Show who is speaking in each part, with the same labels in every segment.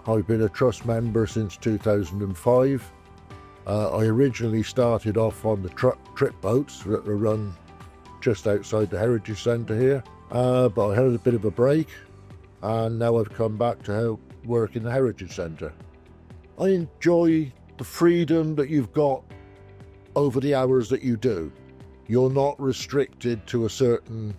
Speaker 1: I've been a trust member since 2005. I originally started off on the trip boats that are run just outside the Heritage Centre here, but I had a bit of a break, and now I've come back to help work in the Heritage Centre. I enjoy the freedom that you've got over the hours that you do. You're not restricted to a certain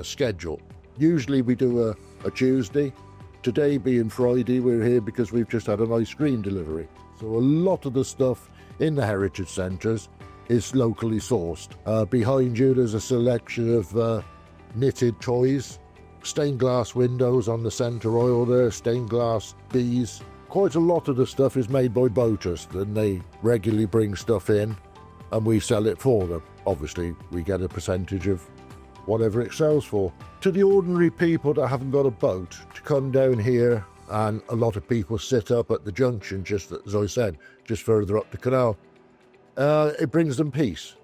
Speaker 1: schedule. Usually we do a Tuesday. Today being Friday, we're here because we've just had an ice cream delivery. So a lot of the stuff in the Heritage Centres is locally sourced. Behind you there's a selection of knitted toys, stained glass windows on the centre aisle there, stained glass bees. Quite a lot of the stuff is made by boaters, and they regularly bring stuff in and we sell it for them. Obviously we get a percentage of whatever it sells for. To the ordinary people that haven't got a boat, to come down here, and a lot of people sit up at the junction, just as I said, just further up the canal, it brings them peace.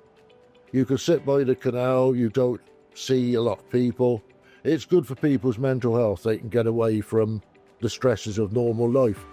Speaker 1: You can sit by the canal, you don't see a lot of people. It's good for people's mental health. They can get away from the stresses of normal life.